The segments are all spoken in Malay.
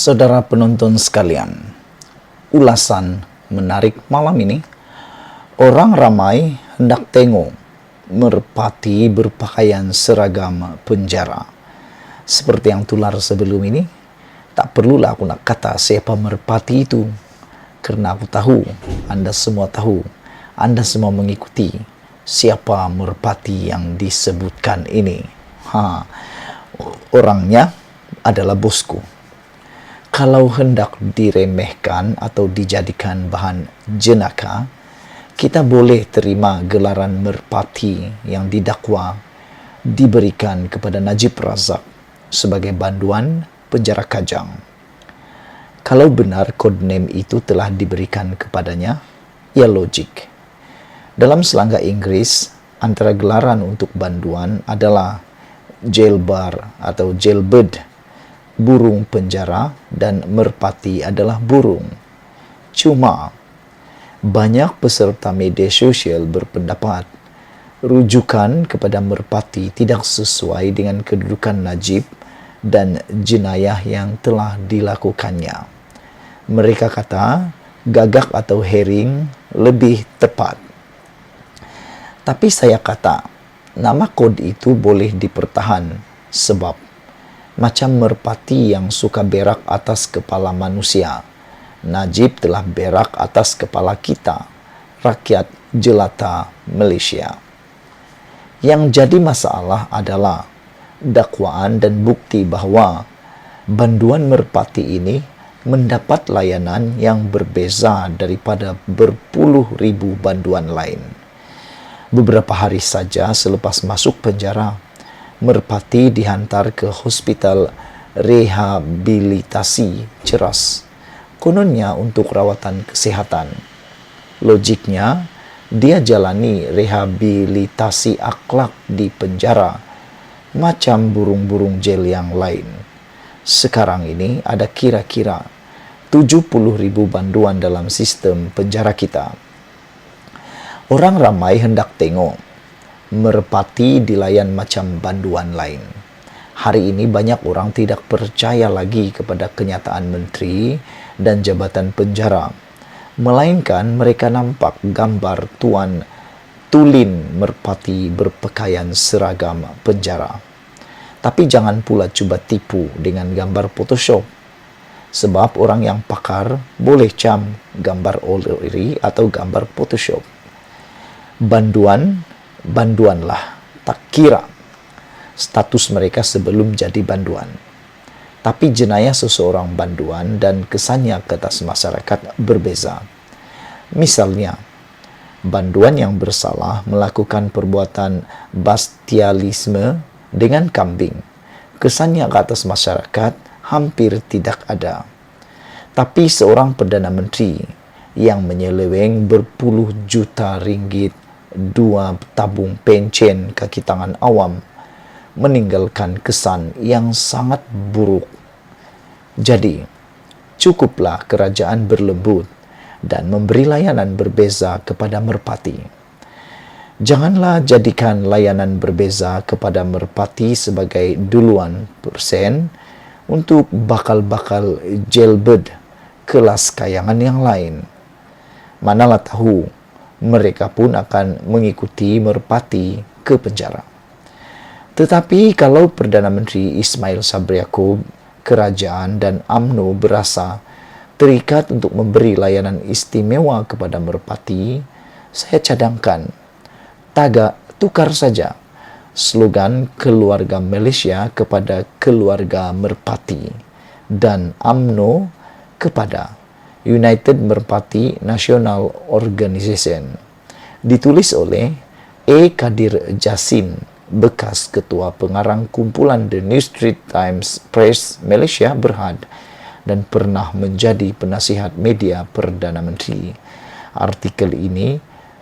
Saudara penonton sekalian, ulasan menarik malam ini. Orang ramai hendak tengok merpati berpakaian seragam penjara. Seperti yang tular sebelum ini, tak perlulah aku nak kata siapa merpati itu, karena aku tahu, Anda semua tahu, Anda semua mengikuti siapa merpati yang disebutkan ini. Orangnya adalah bosku. Kalau hendak diremehkan atau dijadikan bahan jenaka, kita boleh terima gelaran merpati yang didakwa diberikan kepada Najib Razak sebagai banduan penjara Kajang. Kalau benar codename itu telah diberikan kepadanya, ya logik. Dalam selangga Inggris, antara gelaran untuk banduan adalah jailbar atau jailbird, burung penjara, dan merpati adalah burung. Cuma, banyak peserta media sosial berpendapat rujukan kepada merpati tidak sesuai dengan kedudukan Najib dan jenayah yang telah dilakukannya. Mereka kata gagak atau herring lebih tepat. Tapi saya kata, nama kod itu boleh dipertahan sebab macam merpati yang suka berak atas kepala manusia, Najib telah berak atas kepala kita, rakyat jelata Malaysia. Yang jadi masalah adalah dakwaan dan bukti bahwa banduan merpati ini mendapat layanan yang berbeza daripada berpuluh ribu banduan lain. Beberapa hari saja selepas masuk penjara, merpati dihantar ke hospital rehabilitasi Ceras, kononnya untuk rawatan kesehatan. Logiknya, dia jalani rehabilitasi akhlak di penjara, macam burung-burung jail yang lain. Sekarang ini ada kira-kira 70.000 banduan dalam sistem penjara kita. Orang ramai hendak tengok merpati dilayan macam banduan lain. Hari ini banyak orang tidak percaya lagi kepada kenyataan menteri dan jabatan penjara, melainkan mereka nampak gambar Tuan Tulin merpati berpakaian seragam penjara. Tapi jangan pula cuba tipu dengan gambar Photoshop, sebab orang yang pakar boleh cam gambar OLED atau gambar Photoshop. Banduanlah, tak kira status mereka sebelum jadi banduan. Tapi jenayah seseorang banduan dan kesannya ke atas masyarakat berbeza. Misalnya, banduan yang bersalah melakukan perbuatan bestialisme dengan kambing, kesannya ke atas masyarakat hampir tidak ada. Tapi seorang Perdana Menteri yang menyeleweng berpuluh juta ringgit 2 tabung pencen kaki tangan awam meninggalkan kesan yang sangat buruk. Jadi, cukuplah kerajaan berlembut dan memberi layanan berbeza kepada merpati. Janganlah jadikan layanan berbeza kepada merpati sebagai duluan persen untuk bakal-bakal jailbird kelas kayangan yang lain. Manalah tahu, mereka pun akan mengikuti merpati ke penjara. Tetapi kalau Perdana Menteri Ismail Sabri Yaakob, kerajaan dan UMNO berasa terikat untuk memberi layanan istimewa kepada merpati, saya cadangkan, tukar saja slogan keluarga Malaysia kepada keluarga merpati dan UMNO kepada United Merpati National Organization, ditulis oleh A. Kadir Jasin, bekas ketua pengarang kumpulan The New Street Times Press Malaysia Berhad dan pernah menjadi penasihat media Perdana Menteri. Artikel ini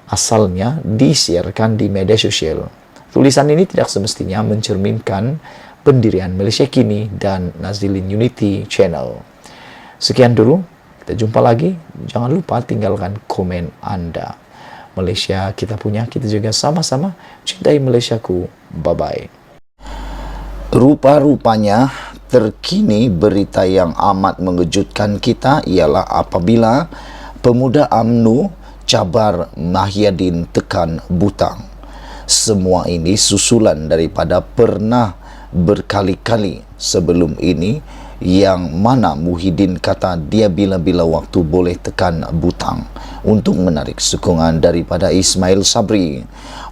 asalnya disiarkan di media sosial. Tulisan ini tidak semestinya mencerminkan pendirian Malaysia Kini dan Nazilin Unity Channel. Sekian dulu. Kita jumpa lagi. Jangan lupa tinggalkan komen Anda. Malaysia kita punya, kita juga sama-sama cintai Malaysiaku. Bye-bye. Rupa-rupanya terkini berita yang amat mengejutkan kita ialah apabila pemuda UMNO cabar Mahyadin tekan butang. Semua ini susulan daripada pernah berkali-kali sebelum ini yang mana Muhyiddin kata dia bila-bila waktu boleh tekan butang untuk menarik sokongan daripada Ismail Sabri.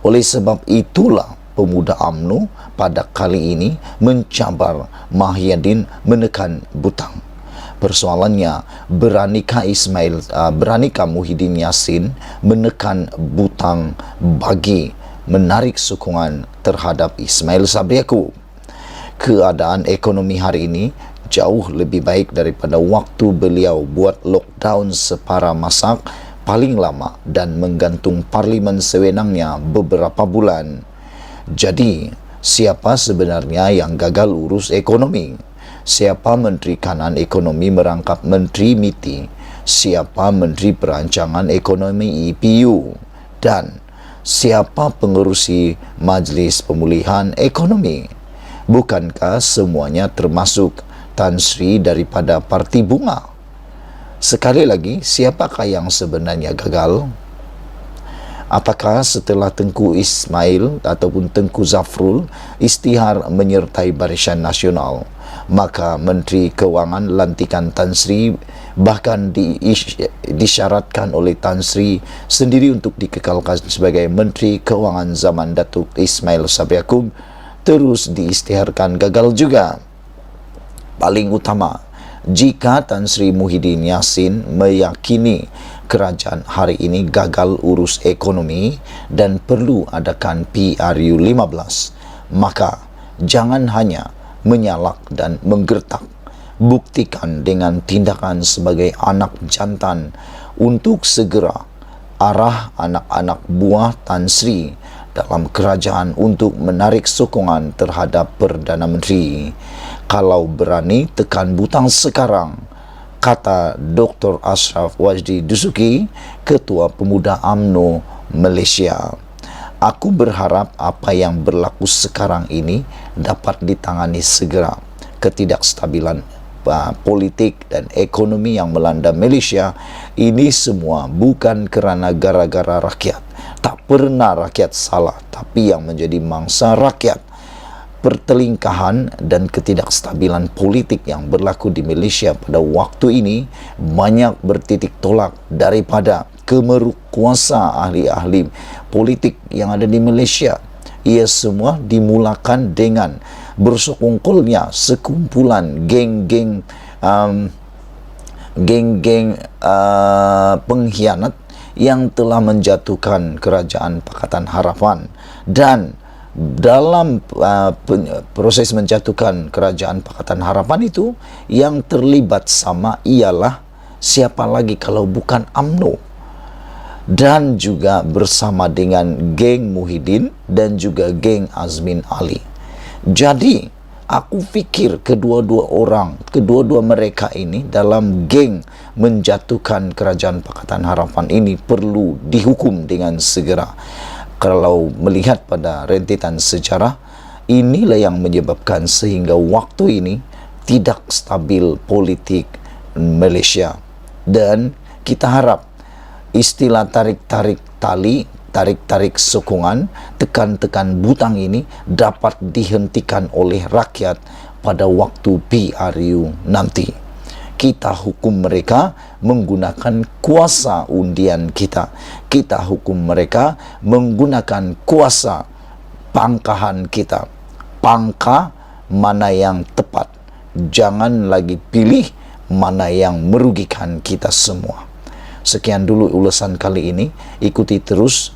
Oleh sebab itulah pemuda UMNO pada kali ini mencabar Mahyadin menekan butang. Persoalannya, beranikah Muhyiddin Yassin menekan butang bagi menarik sokongan terhadap Ismail Sabri Yaakob? Keadaan ekonomi hari ini jauh lebih baik daripada waktu beliau buat lockdown separa masak paling lama dan menggantung parlimen sewenangnya beberapa bulan. Jadi, siapa sebenarnya yang gagal urus ekonomi? Siapa Menteri Kanan Ekonomi merangkap Menteri MITI? Siapa Menteri Perancangan Ekonomi EPU? Dan siapa pengerusi Majlis Pemulihan Ekonomi? Bukankah semuanya termasuk Tan Sri daripada Parti Bunga? Sekali lagi, siapakah yang sebenarnya gagal? Apakah setelah Tengku Ismail ataupun Tengku Zafrul istihar menyertai Barisan Nasional, maka Menteri Kewangan lantikan Tan Sri bahkan disyaratkan oleh Tan Sri sendiri untuk dikekalkan sebagai Menteri Kewangan zaman Datuk Ismail Sabri Yaakob terus diisytiharkan gagal juga. Paling utama, jika Tan Sri Muhyiddin Yassin meyakini kerajaan hari ini gagal urus ekonomi dan perlu adakan PRU 15, maka jangan hanya menyalak dan menggertak. Buktikan dengan tindakan sebagai anak jantan untuk segera arah anak-anak buah Tan Sri dalam kerajaan untuk menarik sokongan terhadap Perdana Menteri. Kalau berani tekan butang sekarang, kata Dr. Ashraf Wajdi Dusuki, Ketua Pemuda UMNO Malaysia. Aku berharap apa yang berlaku sekarang ini dapat ditangani segera. Ketidakstabilan politik dan ekonomi yang melanda Malaysia ini semua bukan kerana gara-gara rakyat. Tak pernah rakyat salah, tapi yang menjadi mangsa rakyat. Pertelingkahan dan ketidakstabilan politik yang berlaku di Malaysia pada waktu ini banyak bertitik tolak daripada kemeruk kuasa ahli-ahli politik yang ada di Malaysia. Ia semua dimulakan dengan bersekongkolnya sekumpulan geng-geng pengkhianat yang telah menjatuhkan kerajaan Pakatan Harapan. Dan dalam proses menjatuhkan kerajaan Pakatan Harapan itu, yang terlibat sama ialah siapa lagi kalau bukan UMNO, dan juga bersama dengan geng Muhyiddin dan juga geng Azmin Ali. Jadi aku fikir kedua-dua mereka ini dalam geng menjatuhkan kerajaan Pakatan Harapan ini perlu dihukum dengan segera. Kalau melihat pada rentetan sejarah, inilah yang menyebabkan sehingga waktu ini tidak stabil politik Malaysia. Dan kita harap istilah tarik-tarik tali, tarik-tarik sokongan, tekan-tekan butang ini dapat dihentikan oleh rakyat pada waktu PRU nanti. Kita hukum mereka menggunakan kuasa undian kita. Kita hukum mereka menggunakan kuasa pangkahan kita. Pangkah mana yang tepat. Jangan lagi pilih mana yang merugikan kita semua. Sekian dulu ulasan kali ini. Ikuti terus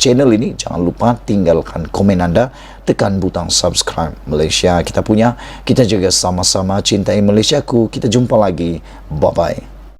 channel ini. Jangan lupa tinggalkan komen Anda. Tekan butang subscribe. Malaysia kita punya. Kita juga sama-sama cintai Malaysiaku. Kita jumpa lagi. Bye-bye.